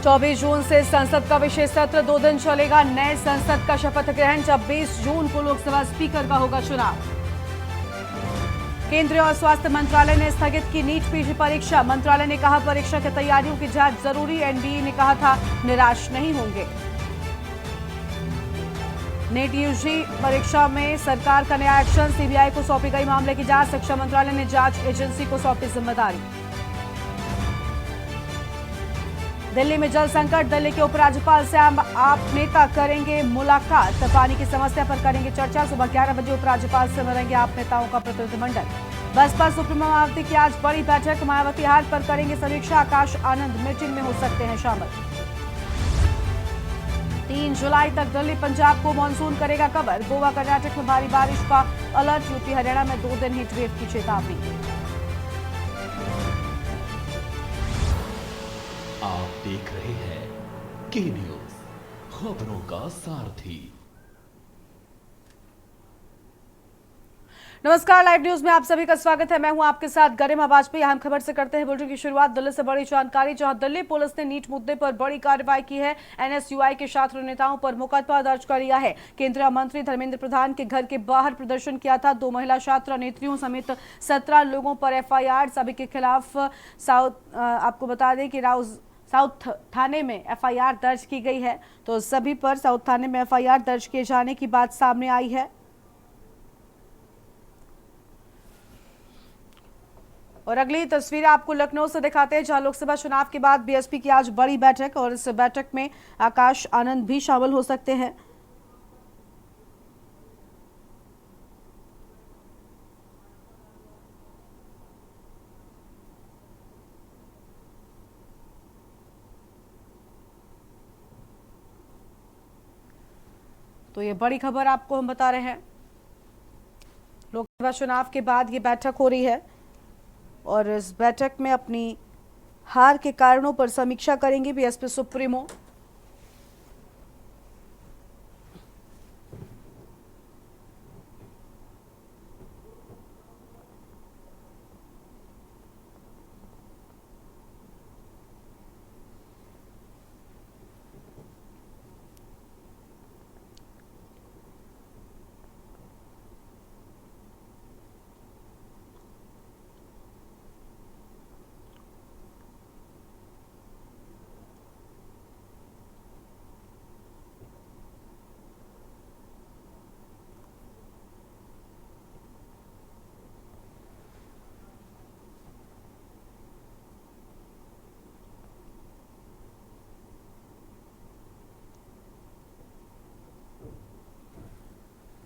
24 जून से संसद का विशेष सत्र 2 दिन चलेगा। नए संसद का शपथ ग्रहण 26 जून को लोकसभा स्पीकर का होगा चुनाव। केंद्रीय और स्वास्थ्य मंत्रालय ने स्थगित की नीट पीजी परीक्षा। मंत्रालय ने कहा परीक्षा की तैयारियों की जांच जरूरी। एनबीए ने कहा था निराश नहीं होंगे। नीट यूजी परीक्षा में सरकार का नया एक्शन। सीबीआई को सौंपी गई मामले की जांच। शिक्षा मंत्रालय ने जांच एजेंसी को सौंपी जिम्मेदारी। दिल्ली में जल संकट। दिल्ली के उपराज्यपाल से आप नेता करेंगे मुलाकात। पानी की समस्या पर करेंगे चर्चा। सुबह 11 बजे उपराज्यपाल से मिलेंगे आप नेताओं का प्रतिनिधिमंडल। बसपा सुप्रीमो मायावती की आज बड़ी बैठक। मायावती हाट पर करेंगे समीक्षा। आकाश आनंद मीटिंग में हो सकते हैं शामिल। 3 जुलाई तक दिल्ली पंजाब को मानसून करेगा कवर। गोवा कर्नाटक में भारी बारिश का अलर्ट। यूपी हरियाणा में 2 दिन हीटवेव की चेतावनी। आप देख रहे हैं के न्यूज, खबरों का सारथी। नमस्कार, लाइव न्यूज में आप सभी का स्वागत है। मैं हूं आपके साथ गरिमा वाजपेयी। अहम खबर से करते हैं बुलेटिन की शुरुआत। दिल्ली से बड़ी जानकारी, जहां दिल्ली पुलिस ने नीट मुद्दे पर बड़ी कार्रवाई की है। एनएसयूआई के छात्र नेताओं पर मुकदमा दर्ज कर लिया है। केंद्रीय मंत्री धर्मेंद्र प्रधान के घर के बाहर प्रदर्शन किया था। 2 महिला छात्र नेत्रियों समेत 17 लोगों पर एफआईआर। सभी के खिलाफ आपको बता दें कि साउथ थाने में एफआईआर दर्ज की गई है। तो सभी पर साउथ थाने में एफआईआर दर्ज किए जाने की बात सामने आई है। और अगली तस्वीर आपको लखनऊ से दिखाते हैं, जहां लोकसभा चुनाव के बाद बीएसपी की आज बड़ी बैठक और इस बैठक में आकाश आनंद भी शामिल हो सकते हैं। तो ये बड़ी खबर आपको हम बता रहे हैं। लोकसभा चुनाव के बाद ये बैठक हो रही है और इस बैठक में अपनी हार के कारणों पर समीक्षा करेंगे बीएसपी सुप्रीमो।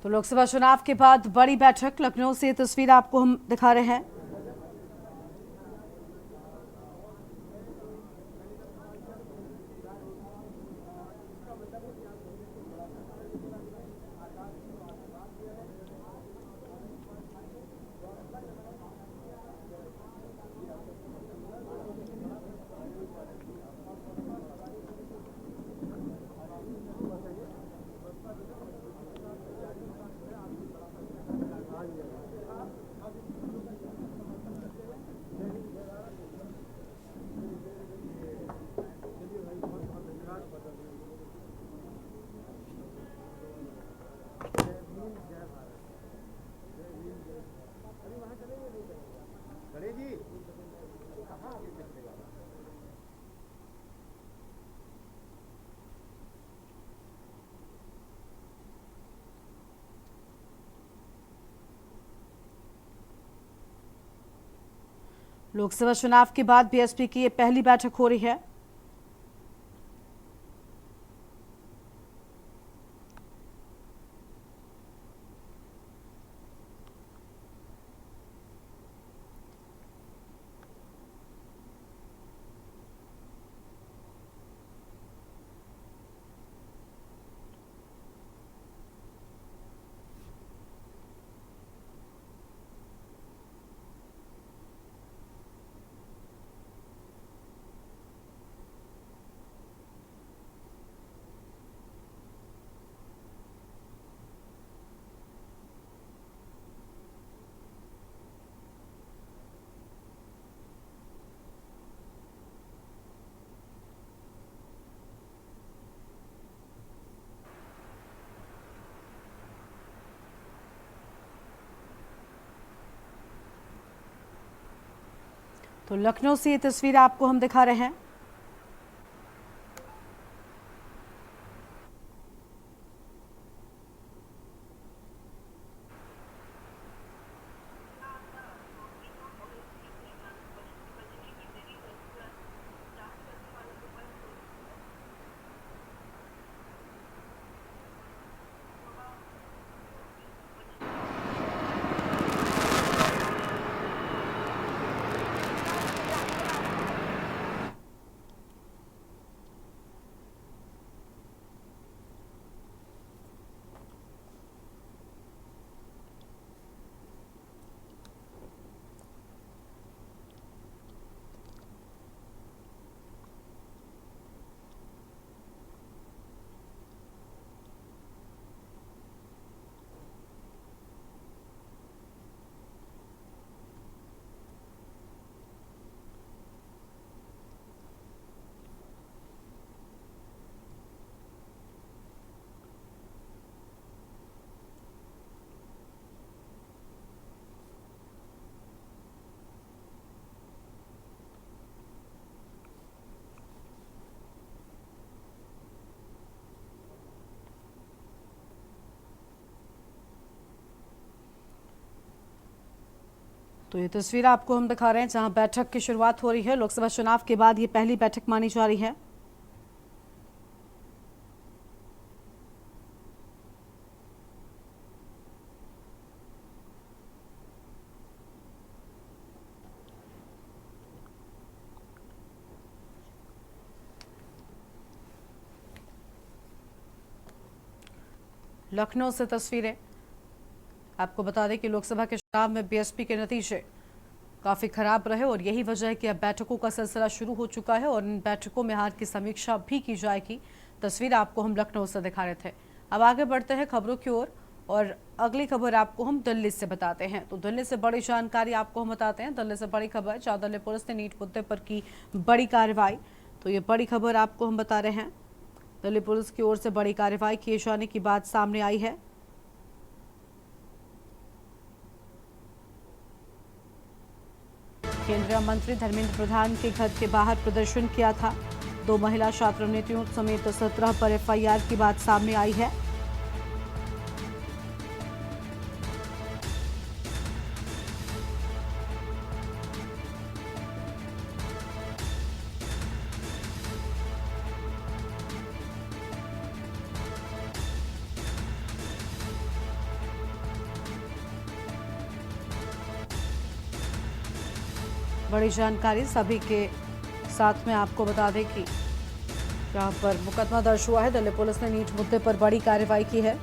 तो लोकसभा चुनाव के बाद बड़ी बैठक, लखनऊ से तस्वीर आपको हम दिखा रहे हैं। लोकसभा चुनाव के बाद बीएसपी की ये पहली बैठक हो रही है। तो लखनऊ से ये तस्वीर आपको हम दिखा रहे हैं। तो ये तस्वीर आपको हम दिखा रहे हैं जहां बैठक की शुरुआत हो रही है। लोकसभा चुनाव के बाद ये पहली बैठक मानी जा रही है। लखनऊ से तस्वीरें आपको बता दें कि लोकसभा के चुनाव में बीएसपी के नतीजे काफी खराब रहे और यही वजह है कि अब बैठकों का सिलसिला शुरू हो चुका है और इन बैठकों में हार की समीक्षा भी की जाएगी। तस्वीर आपको हम लखनऊ से दिखा रहे थे। अब आगे बढ़ते हैं खबरों की ओर और अगली खबर आपको हम दिल्ली से बताते हैं। तो दिल्ली से बड़ी जानकारी आपको हम बताते हैं। दिल्ली से बड़ी खबर, जहां दिल्ली पुलिस ने नीट मुद्दे पर की बड़ी कार्रवाई। तो ये बड़ी खबर आपको हम बता रहे हैं। दिल्ली पुलिस की ओर से बड़ी कार्रवाई किए जाने की बात सामने आई है। केंद्रीय मंत्री धर्मेंद्र प्रधान के घर के बाहर प्रदर्शन किया था। 2 महिला छात्र नेताओं समेत 17 पर एफआईआर की बात सामने आई है। बड़ी जानकारी सभी के साथ में आपको बता दें कि यहाँ पर मुकदमा दर्ज हुआ है। दिल्ली पुलिस ने नीट मुद्दे पर बड़ी कार्रवाई की है।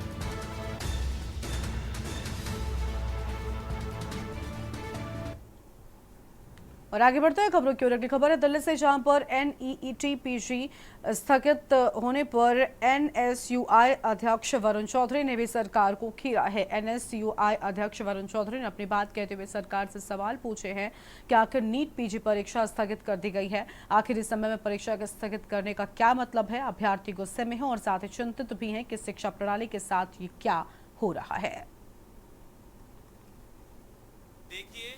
और आगे बढ़ते हैं खबरों की ओर। अगली खबर है दिल्ली से, जहां पर एनईईटी पीजी स्थगित होने पर एनएसयूआई अध्यक्ष वरुण चौधरी ने भी सरकार को घेरा है। एनएसयूआई अध्यक्ष वरुण चौधरी ने अपनी बात कहते हुए सरकार से सवाल पूछे हैं कि आखिर नीट पीजी परीक्षा स्थगित कर दी गई है, आखिर इस समय में परीक्षा को स्थगित करने का क्या मतलब है। अभ्यर्थी गुस्से में है और साथ ही चिंतित भी हैं कि शिक्षा प्रणाली के साथ ये क्या हो रहा है। देखिए,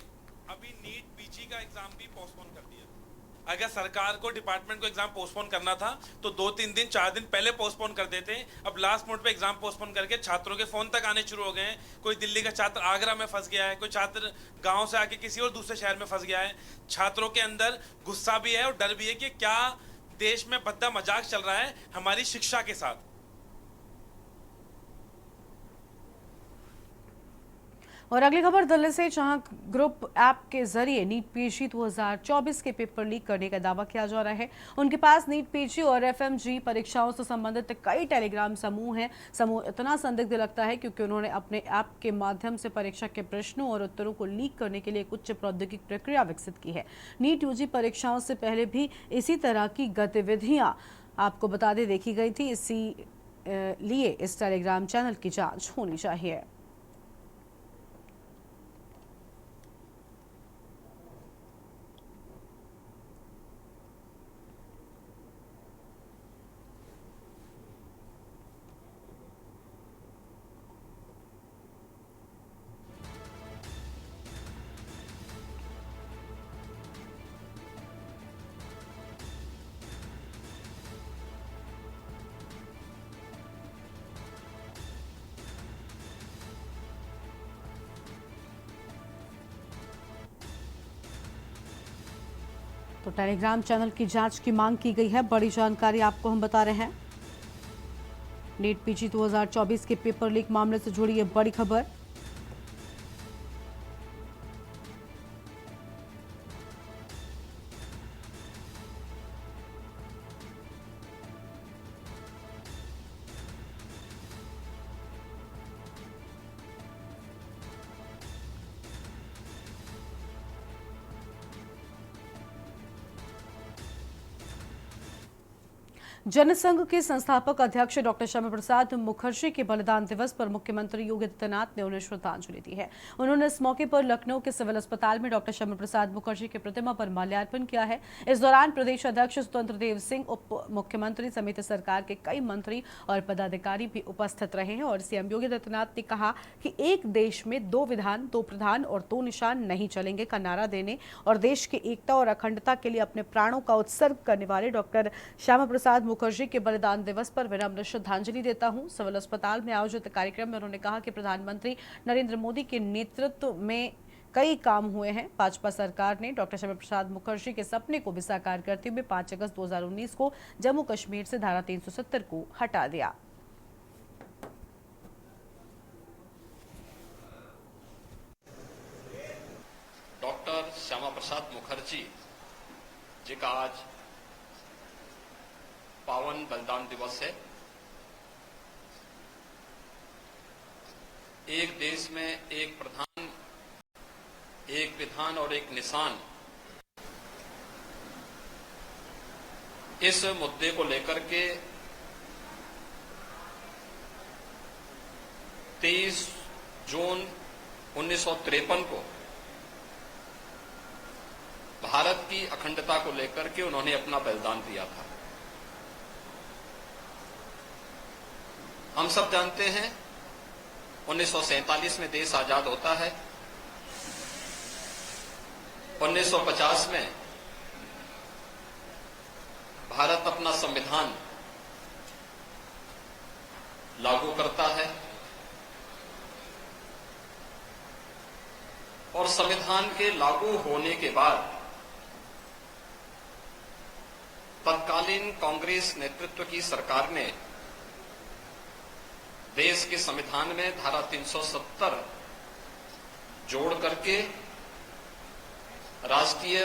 अभी नीट पीजी का एग्जाम भी पोस्टपोन कर दिया। अगर सरकार को डिपार्टमेंट को एग्जाम पोस्टपोन करना था तो 2-3 दिन 4 दिन पहले पोस्टपोन कर देते। अब लास्ट मोड पे एग्जाम पोस्टपोन करके छात्रों के फोन तक आने शुरू हो गए हैं। कोई दिल्ली का छात्र आगरा में फंस गया है, कोई छात्र गांव से आके किसी और दूसरे शहर में फंस गया है। छात्रों के अंदर गुस्सा भी है और डर भी है कि क्या देश में भद्दा मजाक चल रहा है हमारी शिक्षा के साथ। और अगली खबर दिल्ली से, जहां ग्रुप ऐप के जरिए नीट पीजी 2024 के पेपर लीक करने का दावा किया जा रहा है। उनके पास नीट पीजी और एफएमजी परीक्षाओं से संबंधित कई टेलीग्राम समूह हैं। समूह इतना संदिग्ध लगता है क्योंकि उन्होंने अपने ऐप के माध्यम से परीक्षा के प्रश्नों और उत्तरों को लीक करने के लिए एक उच्च प्रौद्योगिक प्रक्रिया विकसित की है। नीट यूजी परीक्षाओं से पहले भी इसी तरह की गतिविधियां आपको बता दें देखी गई थी। इसी लिए इस टेलीग्राम चैनल की जांच होनी चाहिए। तो टेलीग्राम चैनल की जांच की मांग की गई है। बड़ी जानकारी आपको हम बता रहे हैं। नीट पीजी 2024 के पेपर लीक मामले से जुड़ी ये बड़ी खबर। जनसंघ के संस्थापक अध्यक्ष डॉक्टर श्यामा प्रसाद मुखर्जी के बलिदान दिवस पर मुख्यमंत्री योगी आदित्यनाथ ने उन्हें श्रद्धांजलि दी है। उन्होंने इस मौके पर लखनऊ के सिविल अस्पताल में डॉक्टर श्यामा प्रसाद मुखर्जी की प्रतिमा पर माल्यार्पण किया है। इस दौरान प्रदेश अध्यक्ष स्वतंत्र देव सिंह, उप मुख्यमंत्री समेत सरकार के कई मंत्री और पदाधिकारी भी उपस्थित रहे हैं। और सीएम योगी आदित्यनाथ ने कहा कि एक देश में दो विधान, दो प्रधान और दो निशान नहीं चलेंगे का नारा देने और देश की एकता और अखंडता के लिए अपने प्राणों का उत्सर्ग करने वाले डॉक्टर श्यामा प्रसाद मुखर्जी के बलिदान दिवस पर विनम्र श्रद्धांजलि देता हूं। सिविल अस्पताल में आयोजित कार्यक्रम में उन्होंने कहा कि प्रधानमंत्री नरेंद्र मोदी के नेतृत्व में कई काम हुए हैं। भाजपा सरकार ने डॉक्टर श्यामा प्रसाद मुखर्जी के सपने को भी साकार करते हुए 5 अगस्त 2019 को जम्मू कश्मीर से धारा 370 को हटा दिया। डॉक्टर श्यामा प्रसाद मुखर्जी जी का आज पावन बलिदान दिवस है। एक देश में एक प्रधान, एक विधान और एक निशान, इस मुद्दे को लेकर के 23 जून 1953 को भारत की अखंडता को लेकर के उन्होंने अपना बलिदान दिया था। हम सब जानते हैं 1947 में देश आजाद होता है। 1950 में भारत अपना संविधान लागू करता है और संविधान के लागू होने के बाद तत्कालीन कांग्रेस नेतृत्व की सरकार ने देश के संविधान में धारा 370 जोड़ करके राष्ट्रीय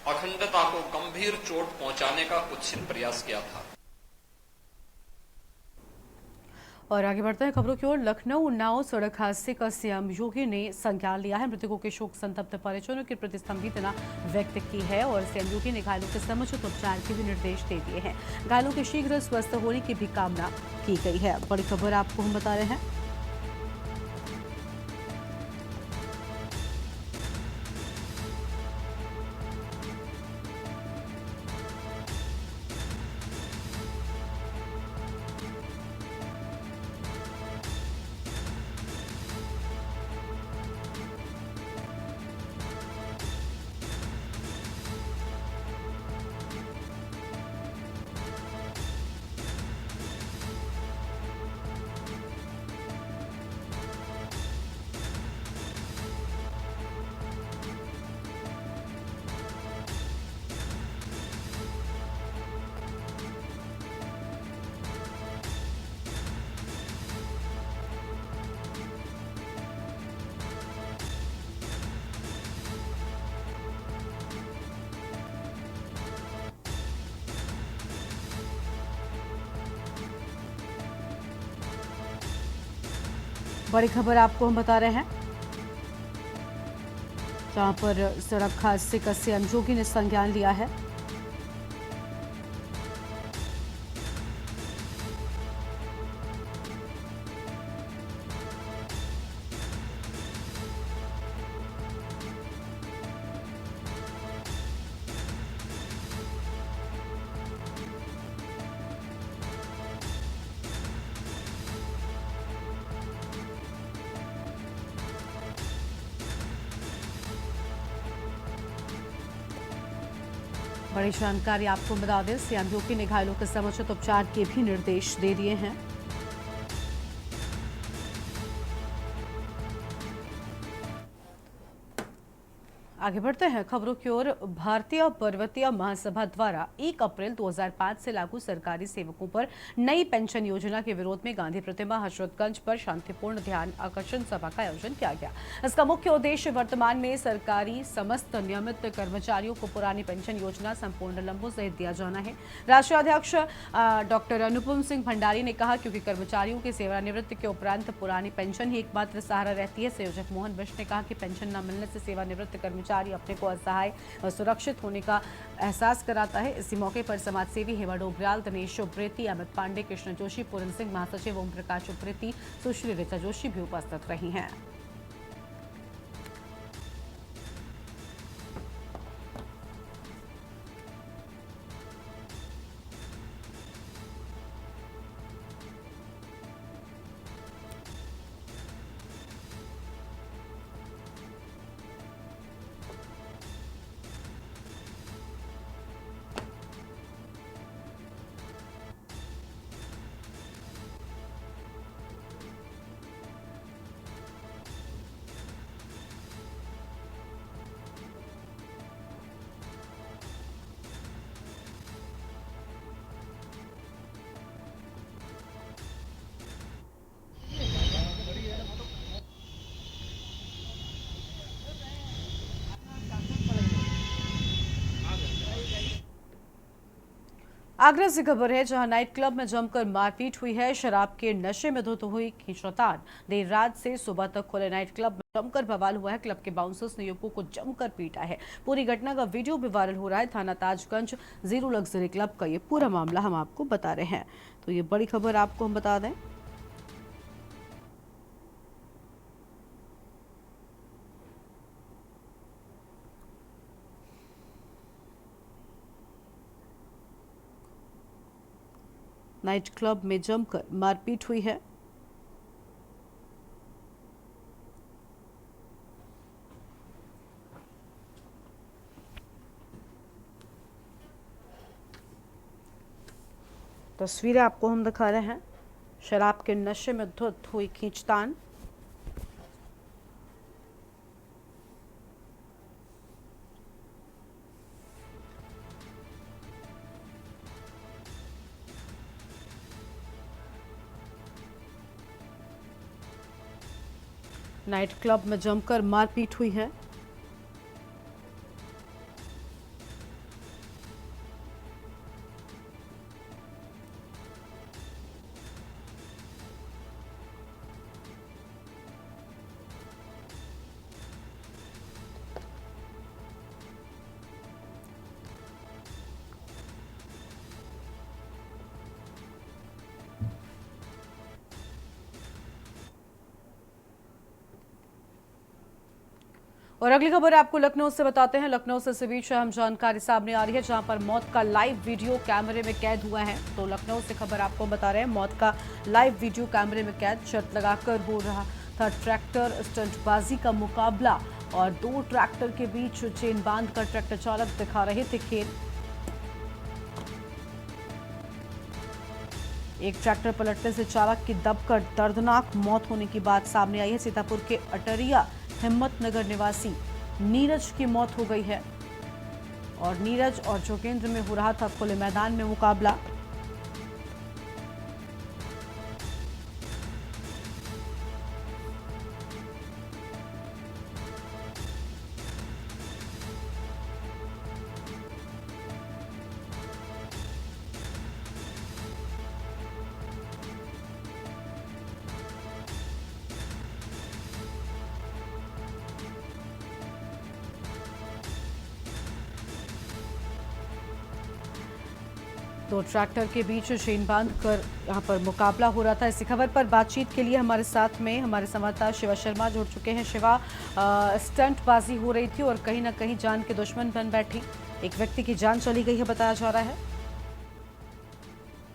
अखंडता को गंभीर चोट पहुंचाने का कुत्सित प्रयास किया था। और आगे बढ़ते हैं खबरों की ओर। लखनऊ उन्नाव सड़क हादसे का सीएम योगी ने संज्ञान लिया है। मृतकों के शोक संतप्त परिजनों के प्रति संवेदना व्यक्त की है और सीएम योगी ने घायलों के समुचित उपचार के भी निर्देश दे दिए हैं। घायलों के शीघ्र स्वस्थ होने की भी कामना की गई है। बड़ी खबर आपको हम बता रहे हैं। बड़ी खबर आपको हम बता रहे हैं, जहां पर सड़क हादसे का सीएम योगी ने संज्ञान लिया है। बड़ी जानकारी आपको बता दें, सीएम योगी ने घायलों के समुचित उपचार के भी निर्देश दे दिए हैं। आगे बढ़ते हैं खबरों की ओर। भारतीय पर्वतीय महासभा द्वारा 1 अप्रैल 2005 से लागू सरकारी सेवकों पर नई पेंशन योजना के विरोध में गांधी प्रतिमा हजरतगंज पर शांतिपूर्ण ध्यान आकर्षण सभा का आयोजन किया गया। इसका मुख्य उद्देश्य वर्तमान में सरकारी समस्त नियमित कर्मचारियों को पुरानी पेंशन योजना संपूर्ण निलंबों सहित दिया जाना है। राष्ट्रीय अध्यक्ष डॉक्टर अनुपम सिंह भंडारी ने कहा, क्योंकि कर्मचारियों की सेवानिवृत्ति के उपरांत पुरानी पेंशन ही एकमात्र सहारा रहती है। संयोजक मोहन बिष्ट ने कहा कि पेंशन न मिलने से सेवानिवृत्त कर्मचारी अपने को असहाय और सुरक्षित होने का एहसास कराता है। इसी मौके पर समाजसेवी हेमा डोबरियाल, दिनेश उप्रेती, अमित पांडे, कृष्ण जोशी, पूरन सिंह महासचिव ओम प्रकाश उप्रेती, सुश्री ऋचा जोशी भी उपस्थित रही हैं। आगरा से खबर है, जहां नाइट क्लब में जमकर मारपीट हुई है। शराब के नशे में धुत हुई खींचतान। देर रात से सुबह तक खुले नाइट क्लब में जमकर बवाल हुआ है। क्लब के बाउंसर्स ने युवकों को जमकर पीटा है। पूरी घटना का वीडियो भी वायरल हो रहा है। थाना ताजगंज जीरो लग्जरी क्लब का ये पूरा मामला हम आपको बता रहे हैं। तो ये बड़ी खबर आपको हम बता दें। नाइट क्लब में जमकर मारपीट हुई है। तस्वीरें आपको हम दिखा रहे हैं। शराब के नशे में धुत हुई खींचतान। नाइट क्लब में जमकर मारपीट हुई है। और अगली खबर आपको लखनऊ से बताते हैं। लखनऊ से इस बीच अहम जानकारी सामने आ रही है, जहां पर मौत का लाइव वीडियो कैमरे में कैद हुआ है। तो लखनऊ से खबर आपको बता रहे हैं, मौत का लाइव वीडियो कैमरे में कैद। शर्त लगाकर हो रहा था ट्रैक्टर स्टंटबाजी का मुकाबला और 2 ट्रैक्टर के बीच चेन बांधकर ट्रैक्टर चालक दिखा रहे थे खेल। एक ट्रैक्टर पलटने से चालक की दबकर दर्दनाक मौत होने की बात सामने आई है। सीतापुर के अटरिया हिम्मतनगर निवासी नीरज की मौत हो गई है और नीरज और जोगेंद्र में हो रहा था खुले मैदान में मुकाबला। दो ट्रैक्टर के बीच चेन बांधकर यहां पर मुकाबला हो रहा था। इसी खबर पर बातचीत के लिए हमारे साथ में हमारे संवाददाता शिवा शर्मा जुड़ चुके हैं। शिवा, स्टंटबाजी हो रही थी और कहीं ना कहीं जान के दुश्मन बन बैठी, एक व्यक्ति की जान चली गई है बताया जा रहा है।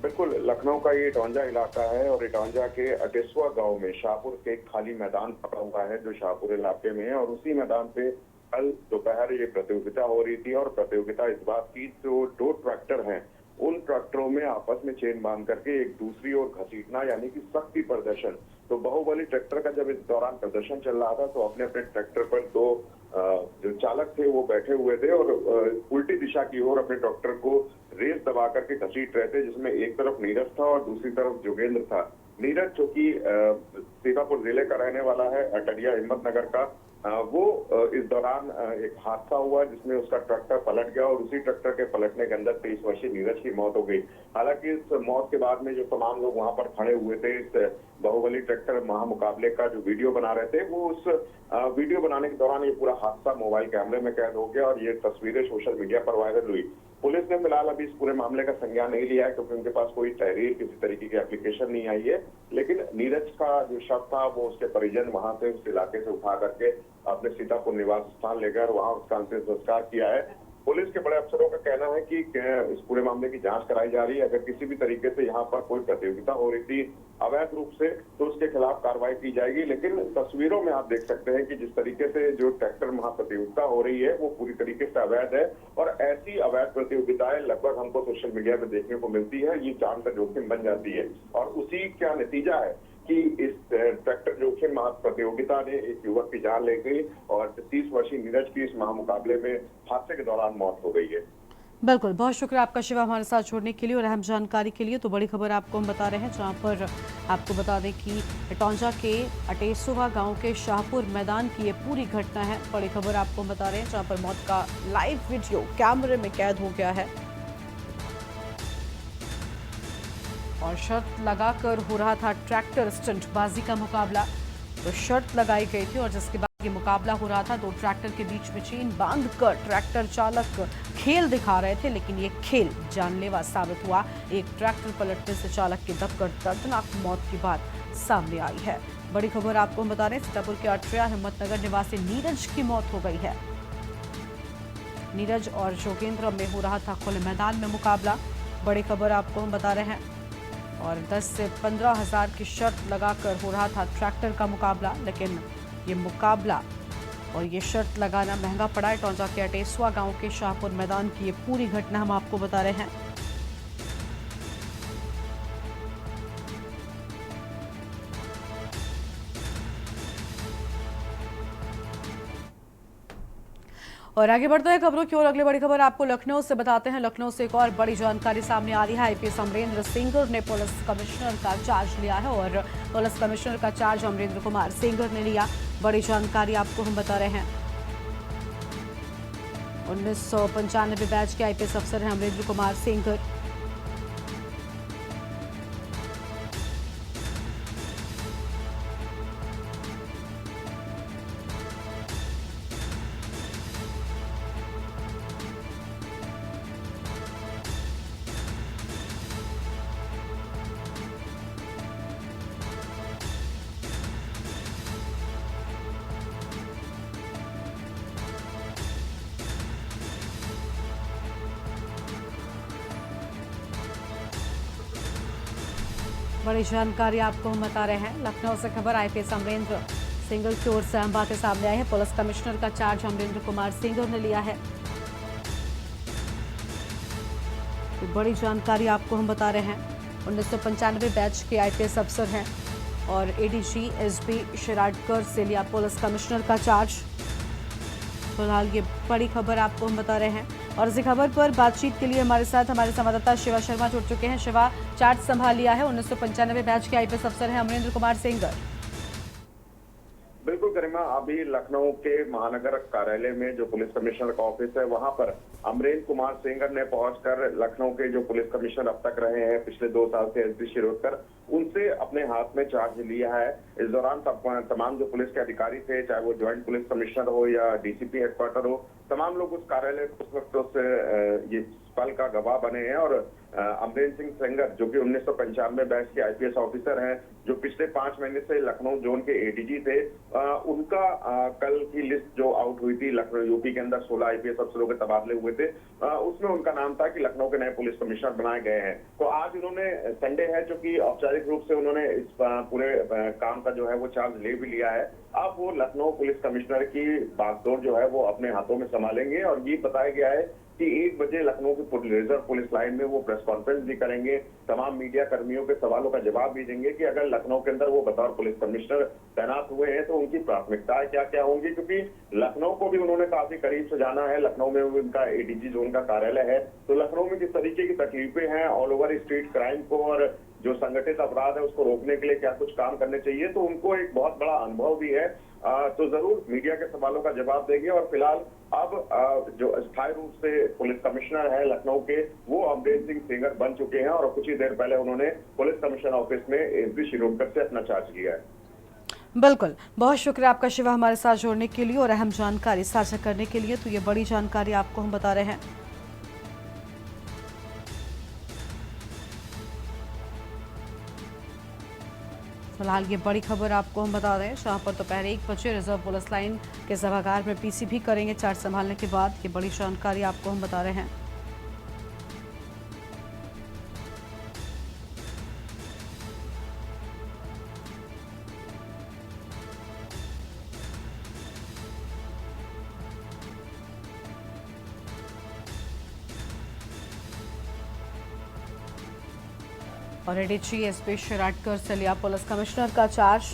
बिल्कुल, लखनऊ का ये इटौंजा इलाका है और इटौंजा के अटेसवा गांव में शाहपुर के एक खाली मैदान पड़ा हुआ है जो शाहपुर इलाके में है और उसी मैदान पे कल दोपहर ये प्रतियोगिता हो रही थी और प्रतियोगिता इस बात की, जो 2 ट्रैक्टर हैं उन ट्रैक्टरों में आपस में चेन बांध करके एक दूसरी ओर घसीटना यानी कि शक्ति प्रदर्शन। तो बाहुबली ट्रैक्टर का जब इस दौरान प्रदर्शन चल रहा था तो अपने अपने ट्रैक्टर पर 2 जो चालक चालक थे वो बैठे हुए थे और उल्टी दिशा की ओर अपने ट्रैक्टर को रेस दबा करके घसीट रहे थे, जिसमें एक तरफ नीरज था और दूसरी तरफ जोगेंद्र था। नीरज जो कि सीतापुर जिले का रहने वाला है, अटरिया हिम्मतनगर का, वो इस दौरान एक हादसा हुआ जिसमें उसका ट्रैक्टर पलट गया और उसी ट्रैक्टर के पलटने के अंदर 23 वर्षीय नीरज की मौत हो गई। हालांकि इस मौत के बाद में जो तमाम लोग वहां पर खड़े हुए थे इस बाहुबली ट्रैक्टर महामुकाबले का जो वीडियो बना रहे थे, वो उस वीडियो बनाने के दौरान ये पूरा हादसा मोबाइल कैमरे में कैद हो गया और ये तस्वीरें सोशल मीडिया पर वायरल हुई। पुलिस ने फिलहाल अभी इस पूरे मामले का संज्ञान नहीं लिया है क्योंकि उनके पास कोई तहरीर किसी तरीके की एप्लीकेशन नहीं आई है, लेकिन नीरज का जो शव था वो उसके परिजन वहां से उस इलाके से उठा करके अपने सीतापुर निवास स्थान लेकर वहां उसका अंतिम संस्कार किया है। पुलिस के बड़े अफसरों का कहना है कि इस पूरे मामले की जांच कराई जा रही है। अगर किसी भी तरीके से यहाँ पर कोई प्रतियोगिता हो रही थी अवैध रूप से तो उसके खिलाफ कार्रवाई की जाएगी, लेकिन तस्वीरों में आप देख सकते हैं कि जिस तरीके से जो ट्रैक्टर महाप्रतियोगिता हो रही है वो पूरी तरीके से अवैध है और ऐसी अवैध प्रतियोगिताएं लगभग हमको सोशल मीडिया में देखने को मिलती है। ये जान का जोखिम बन जाती है और उसी का नतीजा है कि इस ट्रैक्टर जोखिम महाप्रतियोगिता ने एक युवक की जान ले गई और 30 वर्षीय नीरज की इस महामुकाबले में हादसे के दौरान मौत हो गई है। बिल्कुल, बहुत शुक्रिया आपका शिवा हमारे साथ छोड़ने के लिए और अहम जानकारी के लिए। तो बड़ी खबर आपको हम बता रहे हैं, जहां पर आपको बता दें कि इटौंजा के अटेसुवा गांव के शाहपुर मैदान की ये पूरी घटना है। बड़ी खबर आपको हम बता रहे हैं, जहां पर मौत का लाइव वीडियो कैमरे में कैद हो गया है और शर्त लगाकर हो रहा था ट्रैक्टर स्टंटबाजी का मुकाबला। तो शर्त लगाई गई थी और जिसके बाद ये मुकाबला हो रहा था। दो ट्रैक्टर के बीच में चेन बांधकर ट्रैक्टर चालक खेल दिखा रहे थे, लेकिन ये खेल जानलेवा साबित हुआ। एक ट्रैक्टर पलटने से चालक की दबकर दर्दनाक मौत की बात सामने आई है। बड़ी खबर आपको हम बता रहे हैं, सीतापुर के अटरिया हिम्मतनगर निवासी नीरज की मौत हो गई है। नीरज और जोगेंद्र में हो रहा था खुले मैदान में मुकाबला। बड़ी खबर आपको हम बता रहे हैं और 10 से 15 हज़ार की शर्त लगाकर हो रहा था ट्रैक्टर का मुकाबला, लेकिन ये मुकाबला और ये शर्त लगाना महंगा पड़ा। इटौंजा के अटेसुवा गांव के शाहपुर मैदान की ये पूरी घटना हम आपको बता रहे हैं। और आगे बढ़ते हैं खबरों की ओर। अगली बड़ी खबर आपको लखनऊ से बताते हैं। लखनऊ से एक और बड़ी जानकारी सामने आ रही है। आईपीएस अमरेंद्र सिंगर ने पुलिस कमिश्नर का चार्ज लिया है और पुलिस कमिश्नर का चार्ज अमरेंद्र कुमार सिंगर ने लिया। बड़ी जानकारी आपको हम बता रहे हैं। 1995 बैच के आईपीएस अफसर हैं अमरेंद्र कुमार सिंगर। बड़ी जानकारी आपको हम बता रहे हैं। लखनऊ से खबर आईपीएस अमरेंद्र सिंगर की ओर से अहम बातें सामने आई है। पुलिस कमिश्नर का चार्ज अमरेंद्र कुमार सिंगर ने लिया है। तो बड़ी जानकारी आपको हम बता रहे हैं। 1995 बैच के आईपीएस अफसर हैं और एडीजी एसबी शिराडकर से लिया पुलिस कमिश्नर का चार्ज। फिलहाल ये बड़ी खबर आपको हम बता रहे हैं और इसी खबर पर बातचीत के लिए हमारे साथ हमारे संवाददाता शिवा शर्मा जुड़ चुके हैं। शिवा, चार्ज संभाल लिया है। 1995 बैच के आईपीएस अफसर हैं अमरेंद्र कुमार सिंगर। बिल्कुल गरिमा, अभी लखनऊ के महानगर कार्यालय में जो पुलिस कमिश्नर का ऑफिस है वहां पर अमरेंद्र कुमार सिंगर ने पहुंचकर लखनऊ के जो पुलिस कमिश्नर अब तक रहे हैं पिछले 2 साल से एसबी शिरोडकर, उनसे अपने हाथ में चार्ज लिया है। इस दौरान तमाम जो पुलिस के अधिकारी थे, चाहे वो ज्वाइंट पुलिस कमिश्नर हो या डीसीपी हेडक्वार्टर हो, तमाम लोग उस कार्यालय उस वक्त उस ये पल का गवाह बने हैं। और अमरेंद्र सिंह सिंगर जो कि 1995 बैच के आईपीएस ऑफिसर हैं, जो पिछले 5 महीने से लखनऊ जोन के एडीजी थे, उनका कल की लिस्ट जो आउट हुई थी, लखनऊ यूपी के अंदर 16 आईपीएस अफसरों के तबादले हुए थे, उसमें उनका नाम था कि लखनऊ के नए पुलिस कमिश्नर बनाए गए हैं। तो आज इन्होंने संडे है जो कि औपचारिक रूप से उन्होंने इस पूरे काम का जो है वो चार्ज ले भी लिया है। अब वो लखनऊ पुलिस कमिश्नर की बागडोर जो है वो अपने हाथों में संभालेंगे। और ये बताया गया है कि 1 बजे लखनऊ की रिजर्व पुलिस लाइन में वो प्रेस कॉन्फ्रेंस भी करेंगे, तमाम मीडिया कर्मियों के सवालों का जवाब भी देंगे कि अगर लखनऊ के अंदर वो बतौर पुलिस कमिश्नर तैनात हुए हैं तो उनकी प्राथमिकताएं क्या क्या होंगी, क्योंकि लखनऊ को भी उन्होंने काफी करीब से जाना है। लखनऊ में उनका एडीजी जोन का कार्यालय है, तो लखनऊ में किस तरीके की तकलीफें हैं ऑल ओवर स्ट्रीट क्राइम को और जो संगठित अपराध है उसको रोकने के लिए क्या कुछ काम करने चाहिए, तो उनको एक बहुत बड़ा अनुभव भी है। तो जरूर मीडिया के सवालों का जवाब देंगे। और फिलहाल अब जो स्थायी रूप से पुलिस कमिश्नर है लखनऊ के, वो अमरेंद्र सिंह सेंगर बन चुके हैं और कुछ ही देर पहले उन्होंने पुलिस कमिश्नर ऑफिस में एसपी शिरोडकर से अपना चार्ज लिया है। बिल्कुल, बहुत शुक्रिया आपका शिवा हमारे साथ जोड़ने के लिए और अहम जानकारी साझा करने के लिए। तो ये बड़ी जानकारी आपको हम बता रहे हैं। फिलहाल ये बड़ी खबर आपको हम बता दें, जहां पर दोपहर 1 बजे रिजर्व पुलिस लाइन के सभागार में पीसीबी करेंगे चार्ज संभालने के बाद। ये बड़ी जानकारी आपको हम बता रहे हैं। और एडीजी एसपी शिरोडकर से लिया पुलिस कमिश्नर का चार्ज।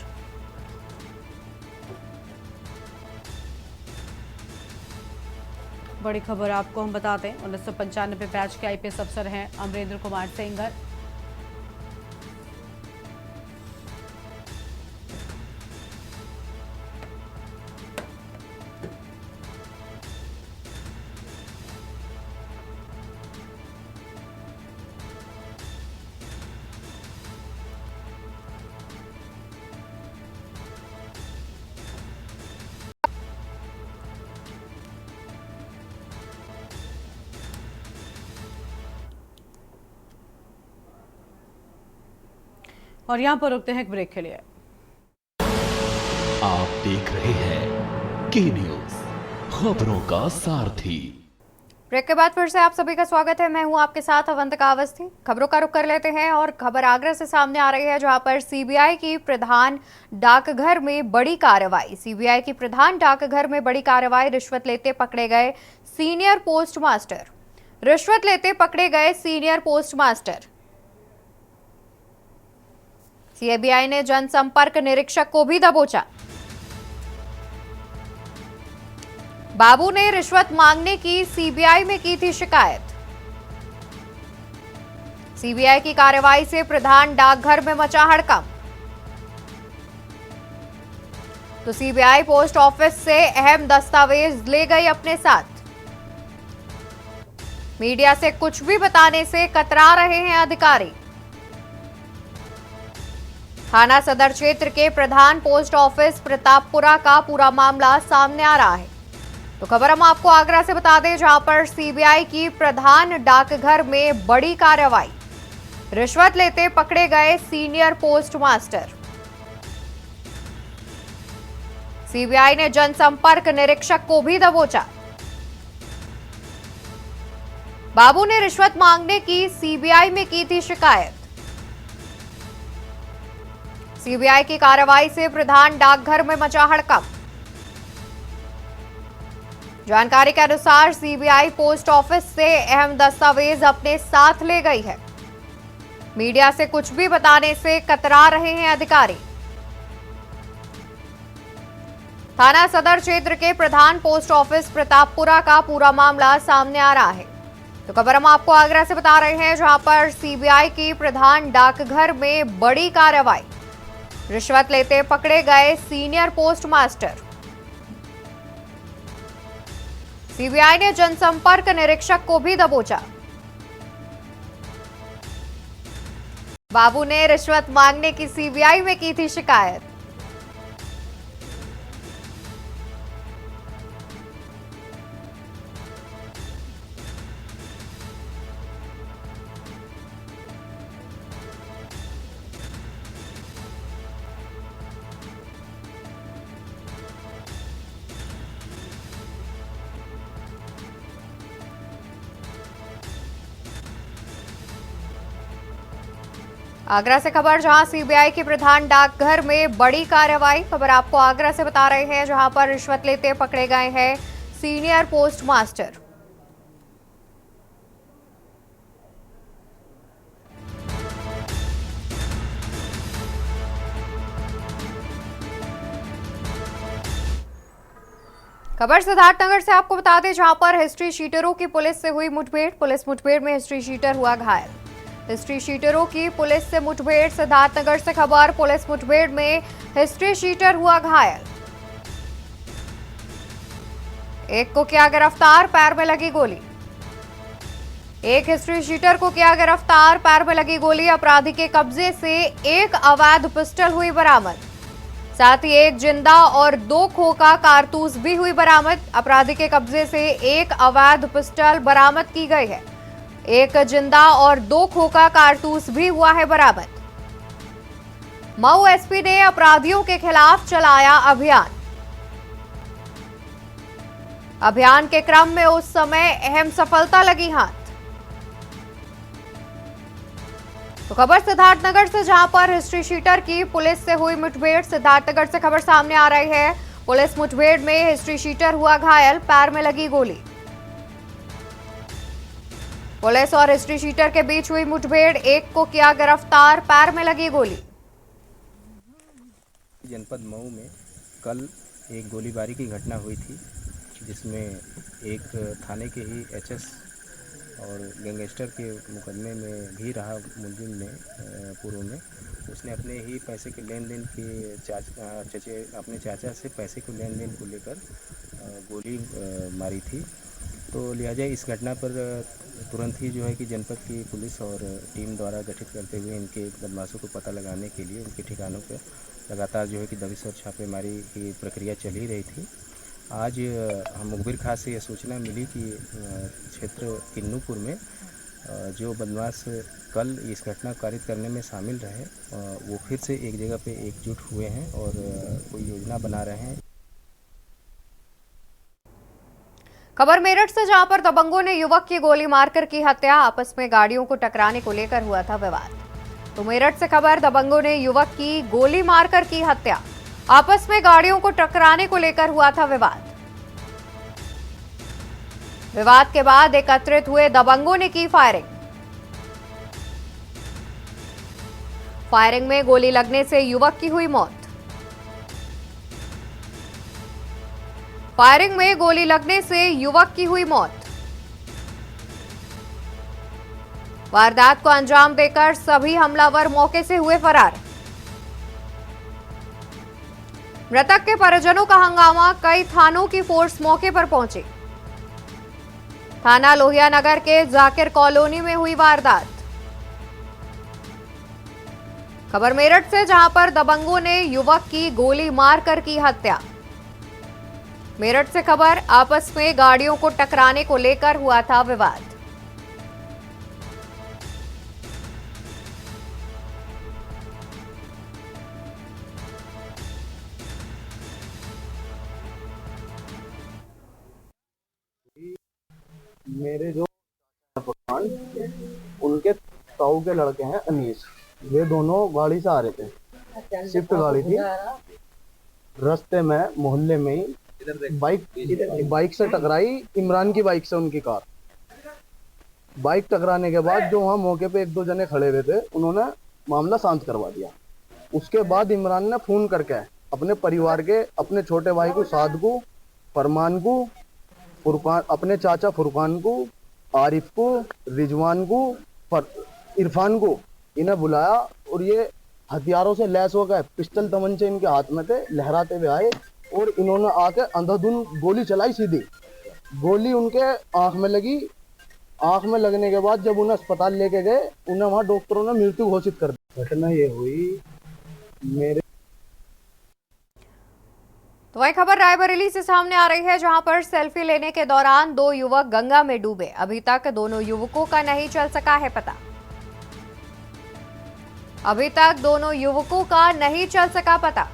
बड़ी खबर आपको हम बताते हैं, 1995 बैच के आईपीएस अफसर हैं अमरेंद्र कुमार सेंगर। और यहां पर रुकते हैं एक ब्रेक के लिए। आप देख रहे हैं के न्यूज, खबरों का सारथी। ब्रेक के बाद फिर से आप सभी का स्वागत है। मैं हूं आपके साथ अवंतिका अवस्थी। खबरों का रुख कर लेते हैं और खबर आगरा से सामने आ रही है, जहां पर सीबीआई की प्रधान डाकघर में बड़ी कार्रवाई। सीबीआई की प्रधान डाकघर में बड़ी कार्रवाई। रिश्वत लेते पकड़े गए सीनियर पोस्ट मास्टर। रिश्वत लेते पकड़े गए सीनियर पोस्ट मास्टर। सीबीआई ने जनसंपर्क निरीक्षक को भी दबोचा। बाबू ने रिश्वत मांगने की सीबीआई में की थी शिकायत। सीबीआई की कार्रवाई से प्रधान डाकघर में मचा हड़कंप। तो सीबीआई पोस्ट ऑफिस से अहम दस्तावेज ले गई अपने साथ। मीडिया से कुछ भी बताने से कतरा रहे हैं अधिकारी। थाना सदर क्षेत्र के प्रधान पोस्ट ऑफिस प्रतापपुरा का पूरा मामला सामने आ रहा है। तो खबर हम आपको आगरा से बता दें, जहां पर सीबीआई की प्रधान डाकघर में बड़ी कार्रवाई। रिश्वत लेते पकड़े गए सीनियर पोस्ट मास्टर। सीबीआई ने जनसंपर्क निरीक्षक को भी दबोचा। बाबू ने रिश्वत मांगने की सीबीआई में की थी शिकायत। सीबीआई की कार्रवाई से प्रधान डाकघर में मचा हड़कंप। जानकारी के अनुसार सीबीआई पोस्ट ऑफिस से अहम दस्तावेज अपने साथ ले गई है। मीडिया से कुछ भी बताने से कतरा रहे हैं अधिकारी। थाना सदर क्षेत्र के प्रधान पोस्ट ऑफिस प्रतापपुरा का पूरा मामला सामने आ रहा है। तो खबर हम आपको आगरा से बता रहे हैं, जहां पर सीबीआई की प्रधान डाकघर में बड़ी कार्रवाई। रिश्वत लेते पकड़े गए सीनियर पोस्ट मास्टर। सीबीआई ने जनसंपर्क निरीक्षक को भी दबोचा। बाबू ने रिश्वत मांगने की सीबीआई में की थी शिकायत। आगरा से खबर, जहां सीबीआई के प्रधान डाकघर में बड़ी कार्रवाई। खबर आपको आगरा से बता रहे हैं, जहां पर रिश्वत लेते पकड़े गए हैं सीनियर पोस्ट मास्टर। खबर सिद्धार्थनगर से आपको बता दें, जहां पर हिस्ट्री शीटरों की पुलिस से हुई मुठभेड़। पुलिस मुठभेड़ में हिस्ट्री शीटर हुआ घायल। हिस्ट्री शीटरों की पुलिस से मुठभेड़। सिद्धार्थनगर से खबर, पुलिस मुठभेड़ में हिस्ट्री शीटर हुआ घायल। एक को किया गिरफ्तार, पैर में लगी गोली। एक हिस्ट्री शीटर को किया गिरफ्तार, पैर में लगी गोली। अपराधी के कब्जे से एक अवैध पिस्टल हुई बरामद। साथ ही एक जिंदा और 2 खोखा कारतूस भी हुई बरामद। अपराधी के कब्जे से एक अवैध पिस्टल बरामद की गई है। एक जिंदा और 2 खोखा कारतूस भी हुआ है बरामद। मऊ एसपी ने अपराधियों के खिलाफ चलाया अभियान। अभियान के क्रम में उस समय अहम सफलता लगी हाथ। तो खबर सिद्धार्थनगर से, जहां पर हिस्ट्री शीटर की पुलिस से हुई मुठभेड़। सिद्धार्थनगर से खबर सामने आ रही है, पुलिस मुठभेड़ में हिस्ट्री शीटर हुआ घायल, पैर में लगी गोली। पुलिस और हिस्ट्री शीटर के बीच हुई मुठभेड़, एक को किया गिरफ्तार, पैर में लगी गोली। जनपद मऊ में कल एक गोलीबारी की घटना हुई थी, जिसमें एक थाने के ही एचएस और गैंगस्टर के मुकदमे में भी रहा मुलजिम ने पूर्व में, उसने अपने ही पैसे के लेन देन के अपने चाचा से पैसे के लेन देन को लेकर गोली मारी थी। तो लिहाजा इस घटना पर तुरंत ही जो है कि जनपद की पुलिस और टीम द्वारा गठित करते हुए इनके बदमाशों को पता लगाने के लिए उनके ठिकानों पर लगातार जो है कि दबिश और छापेमारी की प्रक्रिया चल ही रही थी। आज हम मुखबिर खास से यह सूचना मिली कि क्षेत्र किन्नूपुर में जो बदमाश कल इस घटना को कारित करने में शामिल रहे, वो फिर से एक जगह पे एकजुट हुए हैं और कोई योजना बना रहे हैं। खबर मेरठ से, जहां पर दबंगों ने युवक की गोली मारकर की हत्या। आपस में गाड़ियों को टकराने को लेकर हुआ था विवाद। तो मेरठ से खबर, दबंगों ने युवक की गोली मारकर की हत्या। आपस में गाड़ियों को टकराने को लेकर हुआ था विवाद। विवाद के बाद एकत्रित हुए दबंगों ने की फायरिंग। फायरिंग में गोली लगने से युवक की हुई मौत। फायरिंग में गोली लगने से युवक की हुई मौत। वारदात को अंजाम देकर सभी हमलावर मौके से हुए फरार। मृतक के परिजनों का हंगामा, कई थानों की फोर्स मौके पर पहुंची। थाना लोहिया नगर के जाकिर कॉलोनी में हुई वारदात। खबर मेरठ से, जहां पर दबंगों ने युवक की गोली मारकर की हत्या। मेरठ से खबर, आपस में गाड़ियों को टकराने को लेकर हुआ था विवाद। मेरे जो उनके ताऊ के लड़के हैं अनीस, वे दोनों गाड़ी से आ रहे थे, स्विफ्ट गाड़ी थी। रास्ते में मोहल्ले में ही बाइक से टकराई, इमरान की बाइक से उनकी कार। बाइक टकराने के बाद जो वहाँ मौके पे 1-2 जने खड़े हुए थे, उन्होंने मामला शांत करवा दिया। उसके बाद इमरान ने फोन करके अपने परिवार के, अपने छोटे भाई को साद को, फरमान को, फुरकान, अपने चाचा फुरकान को, आरिफ को, रिजवान को, इरफान को, इन्हें बुलाया और ये हथियारों से लैस हो गए। पिस्टल तमंचे इनके हाथ में थे, लहराते हुए आए और इन्होंने आके अंधाधुंध गोली चलाई सीधी। गोली उनके आंख में लगी। आंख में लगने के बाद जब उन्हें अस्पताल लेके गए, उन्हें वहां डॉक्टरों ने मृत्यु घोषित कर दी। घटना ये हुई मेरे। तो वही खबर रायबरेली से सामने आ रही है, जहां पर सेल्फी लेने के दौरान 2 युवक गंगा में डूबे। अभी तक दोनों युवकों का नहीं चल सका है पता। अभी तक दोनों युवकों का नहीं चल सका पता।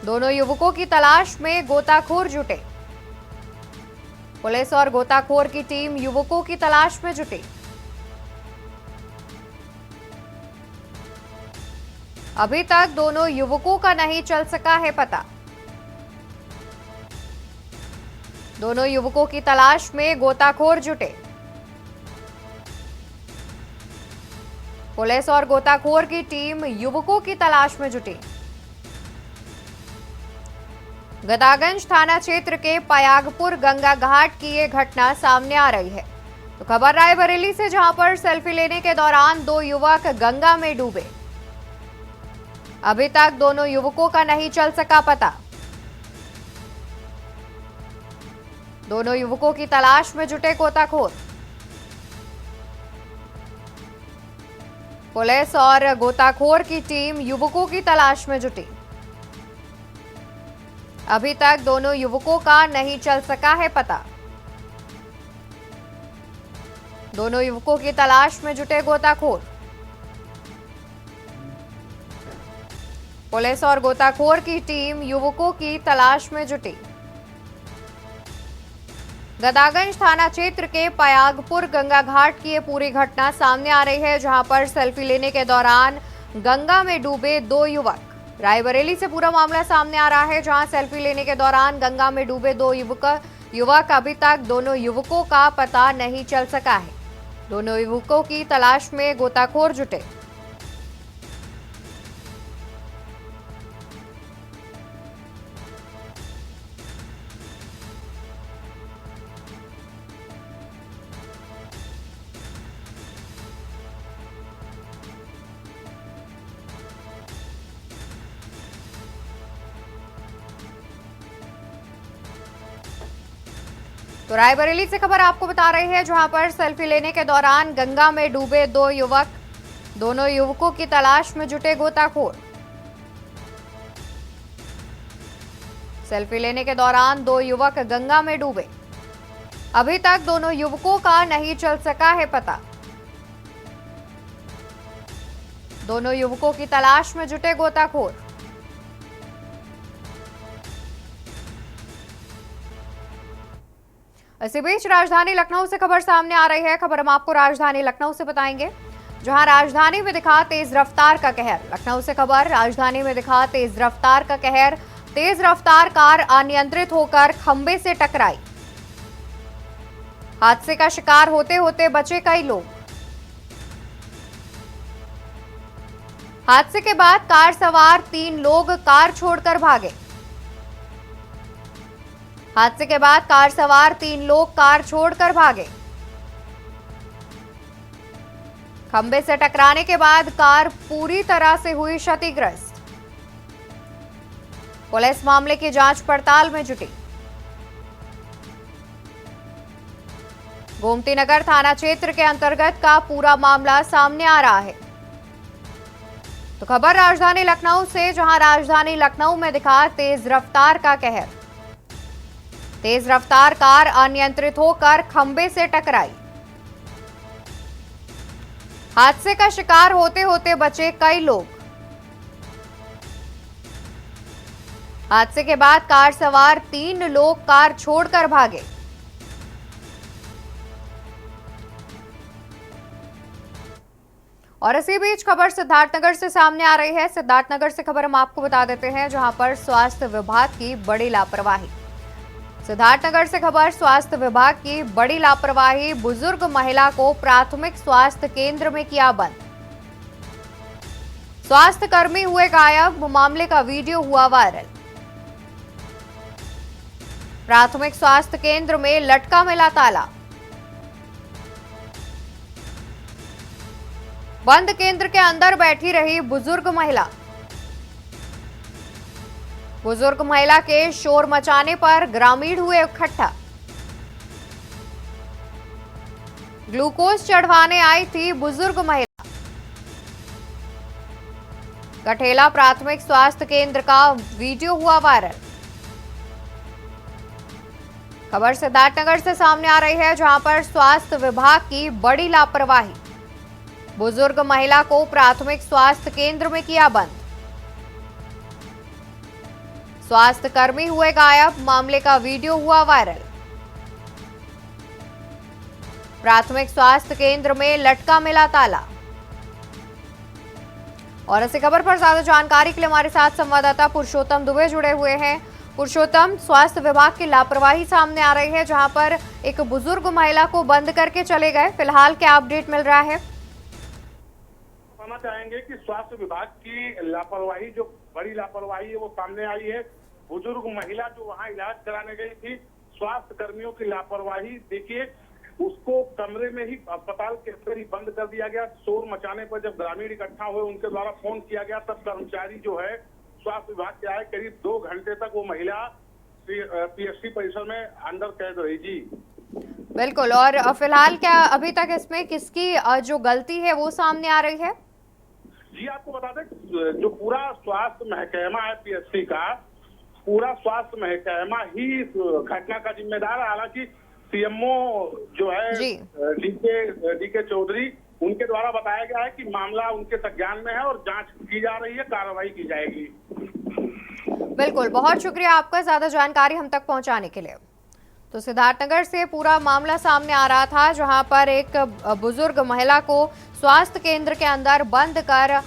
दोनों युवकों की तलाश में गोताखोर जुटे। पुलिस और गोताखोर की टीम युवकों की तलाश में जुटी। अभी तक दोनों युवकों का नहीं चल सका है पता। दोनों युवकों की तलाश में गोताखोर जुटे। पुलिस और गोताखोर की टीम युवकों की तलाश में जुटी। गदागंज थाना क्षेत्र के पयागपुर गंगा घाट की ये घटना सामने आ रही है। तो खबर रायबरेली से, जहां पर सेल्फी लेने के दौरान दो युवक गंगा में डूबे। अभी तक दोनों युवकों का नहीं चल सका पता। दोनों युवकों की तलाश में जुटे गोताखोर। पुलिस और गोताखोर की टीम युवकों की तलाश में जुटी। अभी तक दोनों युवकों का नहीं चल सका है पता। दोनों युवकों की तलाश में जुटे गोताखोर। पुलिस और गोताखोर की टीम युवकों की तलाश में जुटी। गदागंज थाना क्षेत्र के पयागपुर गंगा घाट की ये पूरी घटना सामने आ रही है, जहां पर सेल्फी लेने के दौरान गंगा में डूबे दो युवक। रायबरेली से पूरा मामला सामने आ रहा है, जहां सेल्फी लेने के दौरान गंगा में डूबे दो युवक। अभी तक दोनों युवकों का पता नहीं चल सका है। दोनों युवकों की तलाश में गोताखोर जुटे। तो रायबरेली से खबर आपको बता रही है, जहां पर सेल्फी लेने के दौरान गंगा में डूबे दो युवक। दोनों युवकों की तलाश में जुटे गोताखोर। सेल्फी लेने के दौरान दो युवक गंगा में डूबे। अभी तक दोनों युवकों का नहीं चल सका है पता। दोनों युवकों की तलाश में जुटे गोताखोर। इसी बीच राजधानी लखनऊ से खबर सामने आ रही है। खबर हम आपको राजधानी लखनऊ से बताएंगे, जहां राजधानी में दिखा तेज रफ्तार का कहर। लखनऊ से खबर, राजधानी में दिखा तेज रफ्तार का कहर। तेज रफ्तार कार अनियंत्रित होकर खंबे से टकराई। हादसे का शिकार होते होते बचे कई लोग। हादसे के बाद कार सवार 3 लोग कार छोड़कर भागे। हादसे के बाद कार सवार 3 लोग कार छोड़कर भागे। खंबे से टकराने के बाद कार पूरी तरह से हुई क्षतिग्रस्त। पुलिस मामले की जांच पड़ताल में जुटी। गोमती नगर थाना क्षेत्र के अंतर्गत का पूरा मामला सामने आ रहा है। तो खबर राजधानी लखनऊ से, जहां राजधानी लखनऊ में दिखा तेज रफ्तार का कहर। तेज रफ्तार कार अनियंत्रित होकर खंबे से टकराई। हादसे का शिकार होते होते बचे कई लोग। हादसे के बाद कार सवार 3 लोग कार छोड़कर भागे। और इसी बीच खबर सिद्धार्थनगर से सामने आ रही है। सिद्धार्थनगर से खबर हम आपको बता देते हैं, जहां पर स्वास्थ्य विभाग की बड़ी लापरवाही। सिद्धार्थनगर से खबर, स्वास्थ्य विभाग की बड़ी लापरवाही। बुजुर्ग महिला को प्राथमिक स्वास्थ्य केंद्र में किया बंद। स्वास्थ्य कर्मी हुए गायब, मामले का वीडियो हुआ वायरल। प्राथमिक स्वास्थ्य केंद्र में लटका मिला ताला। बंद केंद्र के अंदर बैठी रही बुजुर्ग महिला। बुजुर्ग महिला के शोर मचाने पर ग्रामीण हुए इकट्ठा। ग्लूकोज चढ़वाने आई थी बुजुर्ग महिला। कठेला प्राथमिक स्वास्थ्य केंद्र का वीडियो हुआ वायरल। खबर सिद्धार्थनगर से सामने आ रही है, जहां पर स्वास्थ्य विभाग की बड़ी लापरवाही। बुजुर्ग महिला को प्राथमिक स्वास्थ्य केंद्र में किया बंद। स्वास्थ्य कर्मी हुए गायब, मामले का वीडियो हुआ वायरल। प्राथमिक स्वास्थ्य केंद्र में लटका मिला ताला। और इसी खबर पर ज्यादा जानकारी के लिए हमारे साथ संवाददाता पुरुषोत्तम दुबे जुड़े हुए हैं। पुरुषोत्तम, स्वास्थ्य विभाग की लापरवाही सामने आ रही है, जहां पर एक बुजुर्ग महिला को बंद करके चले गए। फिलहाल क्या अपडेट मिल रहा है? कहना चाहेंगे कि स्वास्थ्य विभाग की लापरवाही, जो बड़ी लापरवाही है, वो सामने आई है। बुजुर्ग महिला जो वहां इलाज कराने गई थी, स्वास्थ्य कर्मियों की लापरवाही देखिए, उसको कमरे में ही अस्पताल के अंदर ही बंद कर दिया गया। शोर मचाने पर जब ग्रामीण इकट्ठा हुए, उनके द्वारा फोन किया गया, तब कर्मचारी जो है स्वास्थ्य विभाग के आए। करीब 2 घंटे तक वो महिला पीएचसी परिसर में अंदर कैद रही। जी बिल्कुल। और फिलहाल क्या अभी तक इसमें किसकी जो गलती है वो सामने आ रही है? जी, आपको बता दें, जो पूरा स्वास्थ्य महकमा है पीएचसी का, पूरा स्वास्थ्य महकमा ही इस घटना का जिम्मेदार है। हालांकि सीएमओ जो है डीके चौधरी, उनके द्वारा बताया गया है कि मामला उनके संज्ञान में है और जांच की जा रही है, कार्रवाई की जाएगी। बिल्कुल, बहुत शुक्रिया आपका ज्यादा जानकारी हम तक पहुंचाने के लिए। तो सिद्धार्थनगर से पूरा मामला सामने आ रहा था, जहां पर एक बुजुर्ग महिला को स्वास्थ्य केंद्र के अंदर बंद कर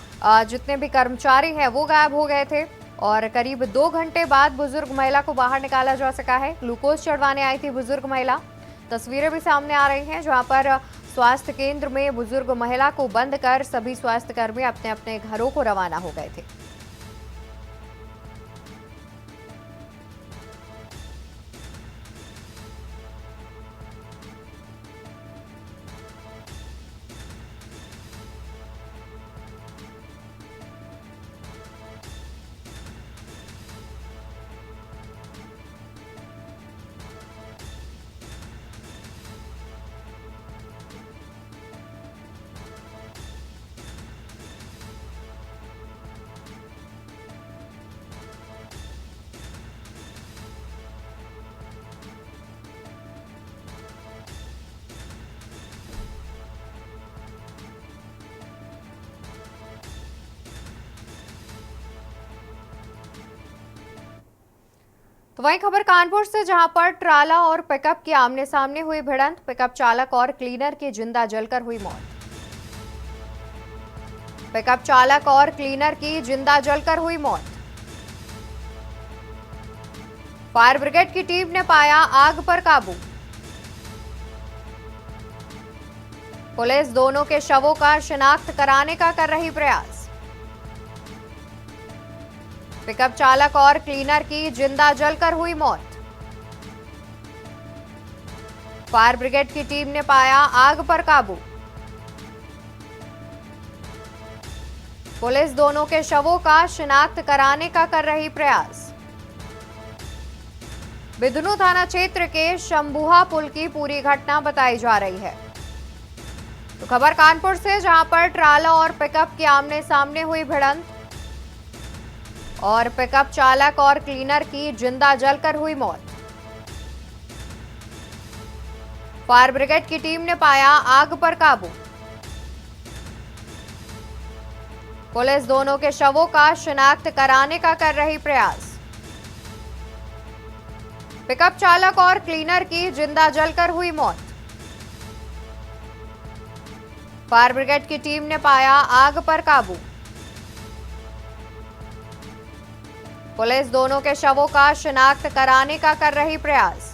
जितने भी कर्मचारी हैं वो गायब हो गए थे और करीब 2 घंटे बाद बुजुर्ग महिला को बाहर निकाला जा सका है। ग्लूकोज चढ़वाने आई थी बुजुर्ग महिला। तस्वीरें भी सामने आ रही हैं, जहां पर स्वास्थ्य केंद्र में बुजुर्ग महिला को बंद कर सभी स्वास्थ्य कर्मी अपने अपने घरों को रवाना हो गए थे। तो वहीं खबर कानपुर से, जहां पर ट्राला और पिकअप की आमने सामने हुई भिड़ंत। पिकअप चालक और क्लीनर की जिंदा जलकर हुई मौत। पिकअप चालक और क्लीनर की जिंदा जलकर हुई मौत। फायर ब्रिगेड की टीम ने पाया आग पर काबू। पुलिस दोनों के शवों का शिनाख्त कराने का कर रही प्रयास। पिकअप चालक और क्लीनर की जिंदा जलकर हुई मौत। फायर ब्रिगेड की टीम ने पाया आग पर काबू। पुलिस दोनों के शवों का शिनाख्त कराने का कर रही प्रयास। बिदनू थाना क्षेत्र के शंभुहा पुल की पूरी घटना बताई जा रही है। तो खबर कानपुर से, जहां पर ट्राला और पिकअप की आमने सामने हुई भिड़ंत और पिकअप चालक और क्लीनर की जिंदा जलकर हुई मौत। फायर ब्रिगेड की टीम ने पाया आग पर काबू। पुलिस दोनों के शवों का शिनाख्त कराने का कर रही प्रयास। पिकअप चालक और क्लीनर की जिंदा जलकर हुई मौत। फायर ब्रिगेड की टीम ने पाया आग पर काबू। पुलिस दोनों के शवों का शिनाख्त कराने का कर रही प्रयास।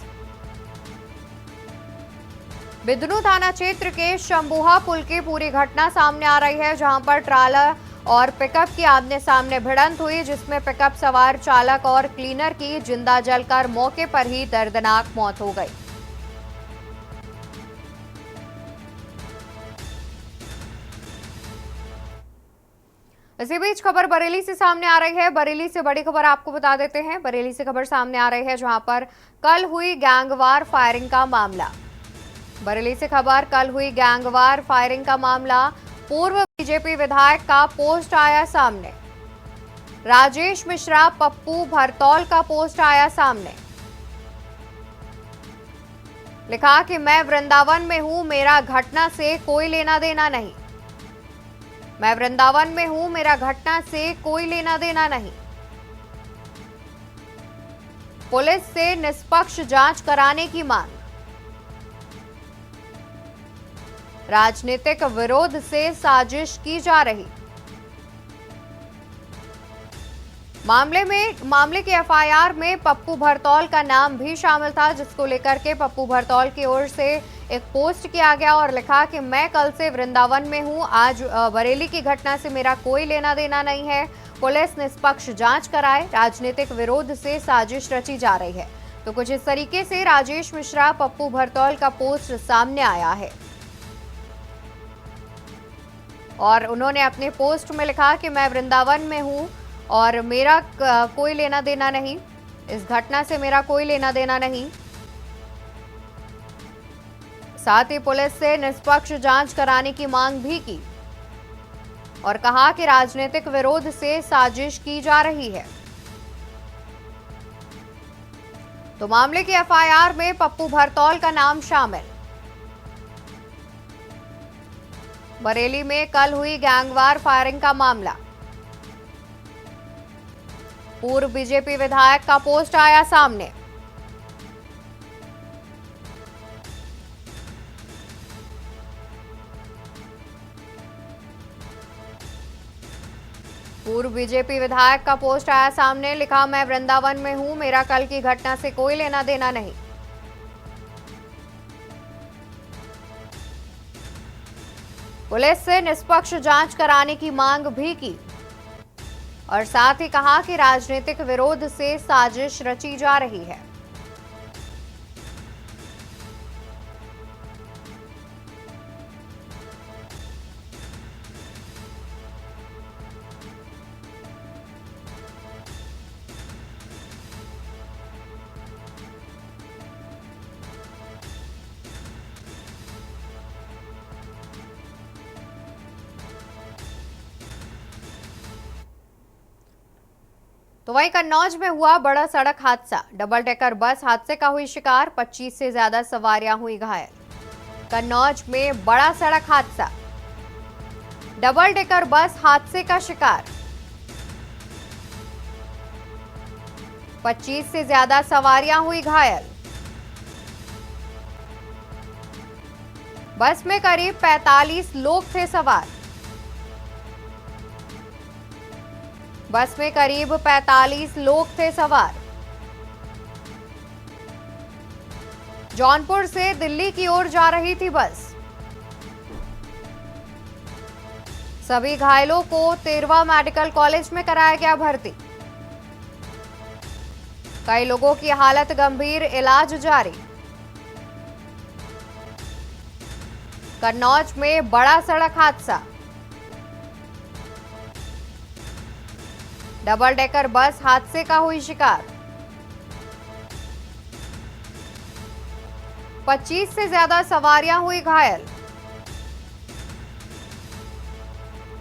बिदनू थाना क्षेत्र के शंभुहा पुल की पूरी घटना सामने आ रही है, जहां पर ट्राला और पिकअप की आमने सामने भिड़ंत हुई, जिसमें पिकअप सवार चालक और क्लीनर की जिंदा जलकर मौके पर ही दर्दनाक मौत हो गई। इसी बीच खबर बरेली से सामने आ रही है। बरेली से बड़ी खबर आपको बता देते हैं। बरेली से खबर सामने आ रही है, जहां पर कल हुई गैंगवार फायरिंग का मामला। बरेली से खबर, कल हुई गैंगवार फायरिंग का मामला। पूर्व बीजेपी विधायक का पोस्ट आया सामने। राजेश मिश्रा पप्पू भरतौल का पोस्ट आया सामने। लिखा कि मैं वृंदावन में हूं, मेरा घटना से कोई लेना देना नहीं। मैं वृंदावन में हूं, मेरा घटना से कोई लेना देना नहीं। पुलिस से निष्पक्ष जांच कराने की मांग। राजनीतिक विरोध से साजिश की जा रही। मामले की एफआईआर में पप्पू भरतौल का नाम भी शामिल था, जिसको लेकर के पप्पू भरतौल की ओर से एक पोस्ट किया गया और लिखा कि मैं कल से वृंदावन में हूं, आज बरेली की घटना से मेरा कोई लेना देना नहीं है, पुलिस निष्पक्ष जांच कराए, राजनीतिक विरोध से साजिश रची जा रही है। तो कुछ इस तरीके से राजेश मिश्रा पप्पू भरतौल का पोस्ट सामने आया है और उन्होंने अपने पोस्ट में लिखा कि मैं वृंदावन में हूं और मेरा कोई लेना देना नहीं, इस घटना से मेरा कोई लेना देना नहीं। साथ ही पुलिस से निष्पक्ष जांच कराने की मांग भी की और कहा कि राजनीतिक विरोध से साजिश की जा रही है। तो मामले की एफआईआर में पप्पू भरतौल का नाम शामिल। बरेली में कल हुई गैंगवार फायरिंग का मामला। पूर्व बीजेपी विधायक का पोस्ट आया सामने। पूर्व बीजेपी विधायक का पोस्ट आया सामने, लिखा मैं वृंदावन में हूं, मेरा कल की घटना से कोई लेना देना नहीं। पुलिस से निष्पक्ष जांच कराने की मांग भी की और साथ ही कहा कि राजनीतिक विरोध से साजिश रची जा रही है। तो वहीं कन्नौज में हुआ बड़ा सड़क हादसा। डबल डेकर बस हादसे का हुई शिकार, 25 से ज्यादा सवारियां हुई घायल। कन्नौज में बड़ा सड़क हादसा, डबल डेकर बस हादसे का शिकार, 25 से ज्यादा सवारियां हुई घायल। बस में करीब 45 लोग थे सवार। बस में करीब 45 लोग थे सवार। जौनपुर से दिल्ली की ओर जा रही थी बस। सभी घायलों को तेरवा मेडिकल कॉलेज में कराया गया भर्ती। कई लोगों की हालत गंभीर, इलाज जारी। कन्नौज में बड़ा सड़क हादसा, डबल डेकर बस हादसे का हुई शिकार, 25 से ज्यादा सवारियां हुई घायल।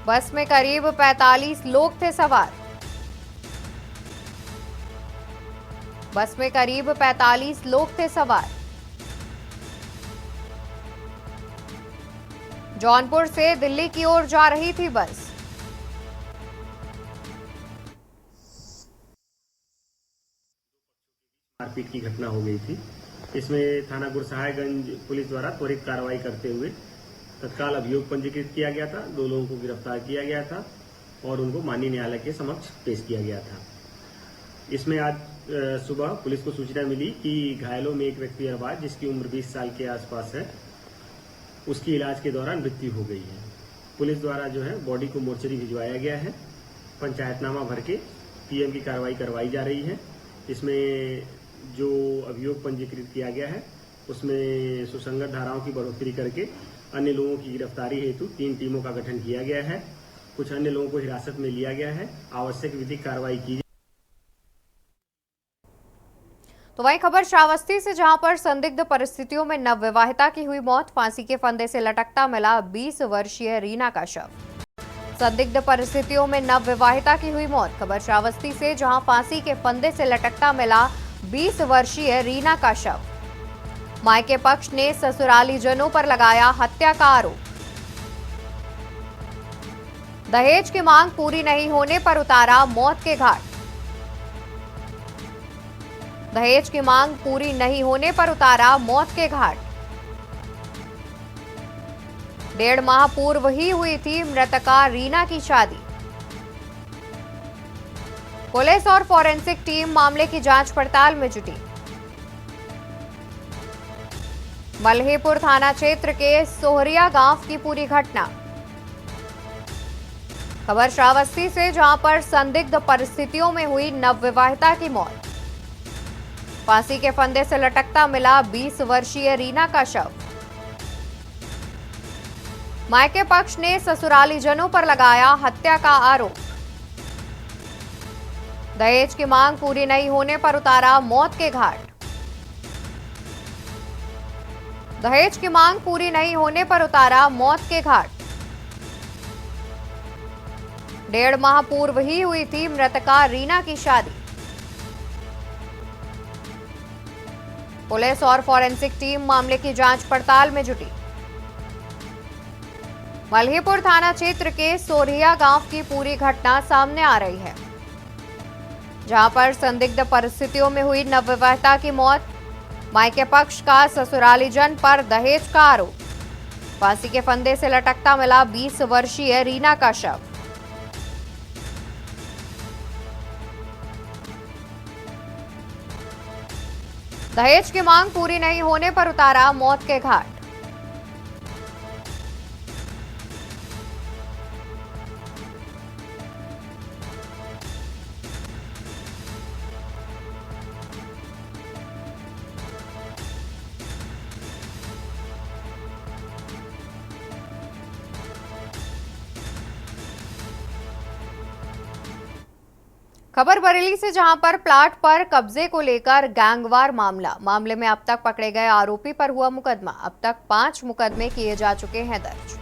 बस में करीब 45 लोग थे सवार। बस में करीब 45 लोग थे सवार। जौनपुर से दिल्ली की ओर जा रही थी बस। मारपीट की घटना हो गई थी। इसमें थाना गुरसहायगंज पुलिस द्वारा त्वरित कार्रवाई करते हुए तत्काल अभियोग पंजीकृत किया गया था। 2 लोगों को गिरफ्तार किया गया था और उनको माननीय न्यायालय के समक्ष पेश किया गया था। इसमें आज सुबह पुलिस को सूचना मिली कि घायलों में एक व्यक्ति अरबाज, जिसकी उम्र 20 साल के आसपास है, उसकी इलाज के दौरान मृत्यु हो गई है। पुलिस द्वारा जो है बॉडी को मोर्चरी भिजवाया गया है। पंचायतनामा भर के पीएम की कार्रवाई करवाई जा रही है। इसमें जो अभियोग पंजीकृत किया गया है उसमें सुसंगत धाराओं की बढ़ोतरी करके अन्य लोगों की गिरफ्तारी हेतु 3 टीमों का गठन किया गया है। कुछ अन्य लोगों को हिरासत में लिया गया है। आवश्यक विधिक कार्रवाई की। तो वही खबर श्रावस्ती से, जहां पर संदिग्ध परिस्थितियों में नवविवाहिता की हुई मौत। फांसी के फंदे से लटकता मिला 20 वर्षीय रीना का शव। संदिग्ध परिस्थितियों में नवविवाहिता की हुई मौत। खबर श्रावस्ती से, जहां फांसी के फंदे से लटकता मिला 20 वर्षीय रीना का शव। मायके पक्ष ने ससुरालीजनों पर लगाया हत्या का आरोप। दहेज की मांग पूरी नहीं होने पर उतारा मौत के घाट। दहेज की मांग पूरी नहीं होने पर उतारा मौत के घाट। 1.5 माह पूर्व ही हुई थी मृतका रीना की शादी। पुलिस और फॉरेंसिक टीम मामले की जांच पड़ताल में जुटी। मल्हीपुर थाना क्षेत्र के सोहरिया गांव की पूरी घटना। खबर श्रावस्ती से, जहां पर संदिग्ध परिस्थितियों में हुई नवविवाहिता की मौत। फांसी के फंदे से लटकता मिला 20 वर्षीय रीना का शव। मायके पक्ष ने ससुरालीजनों पर लगाया हत्या का आरोप। दहेज की मांग पूरी नहीं होने पर उतारा मौत के घाट। दहेज की मांग पूरी नहीं होने पर उतारा मौत के घाट। 1.5 माह पूर्व ही हुई थी मृतका रीना की शादी। पुलिस और फॉरेंसिक टीम मामले की जांच पड़ताल में जुटी। मल्हीपुर थाना क्षेत्र के सोहरिया गांव की पूरी घटना सामने आ रही है, जहां पर संदिग्ध परिस्थितियों में हुई नवविवाहिता की मौत। मायके पक्ष का ससुरालीजन पर दहेज का आरोप। फांसी के फंदे से लटकता मिला 20 वर्षीय रीना का शव। दहेज की मांग पूरी नहीं होने पर उतारा मौत के घाट। खबर बरेली से, जहां पर प्लाट पर कब्जे को लेकर गैंगवार मामले में अब तक पकड़े गए आरोपी पर हुआ मुकदमा। अब तक 5 मुकदमे किए जा चुके हैं दर्ज।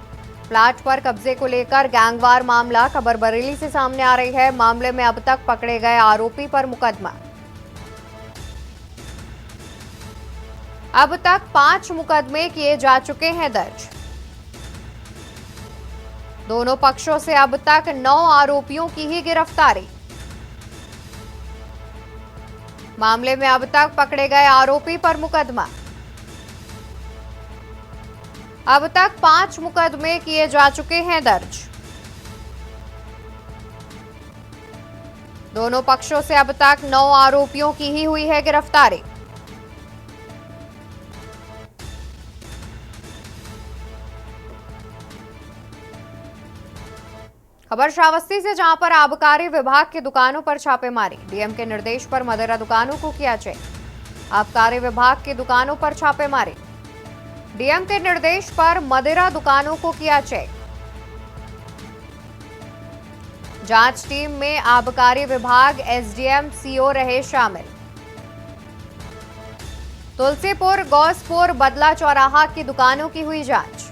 प्लाट पर कब्जे को लेकर गैंगवार मामला खबर बरेली से सामने आ रही है। मामले में अब तक पकड़े गए आरोपी पर मुकदमा। अब तक 5 मुकदमे किए जा चुके हैं दर्ज। दोनों पक्षों से अब तक 9 आरोपियों की ही गिरफ्तारी। मामले में अब तक पकड़े गए आरोपी पर मुकदमा। अब तक 5 मुकदमे किए जा चुके हैं दर्ज। दोनों पक्षों से अब तक 9 आरोपियों की ही हुई है गिरफ्तारी। खबर श्रावस्ती से, जहां पर आबकारी विभाग की दुकानों पर छापेमारी। डीएम के निर्देश पर मदिरा दुकानों को किया चेक। आबकारी विभाग की दुकानों पर छापेमारी। डीएम के निर्देश पर मदिरा दुकानों को किया चेक। जांच टीम में आबकारी विभाग, एसडीएम, सीओ रहे शामिल। तुलसीपुर, गौसपुर, बदला चौराहा की दुकानों की हुई जांच।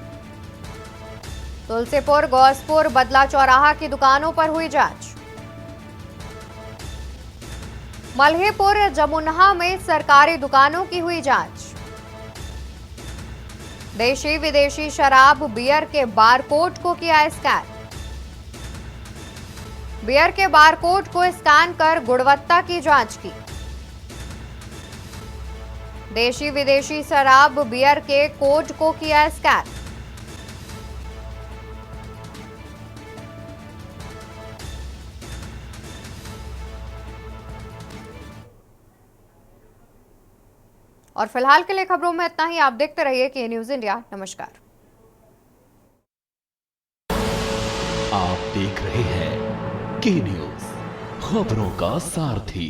तुलसीपुर, गौसपुर, बदला चौराहा की दुकानों पर हुई जांच। मल्हीपुर, जमुनहा में सरकारी दुकानों की हुई जांच। देशी विदेशी शराब, बियर के बारकोड को किया स्कैन। बियर के बारकोड को स्कैन कर गुणवत्ता की जांच की। देशी विदेशी शराब, बियर के कोड को किया स्कैन। और फिलहाल के लिए खबरों में इतना ही। आप देखते रहिए के न्यूज इंडिया। नमस्कार। आप देख रहे हैं के न्यूज, खबरों का सारथी।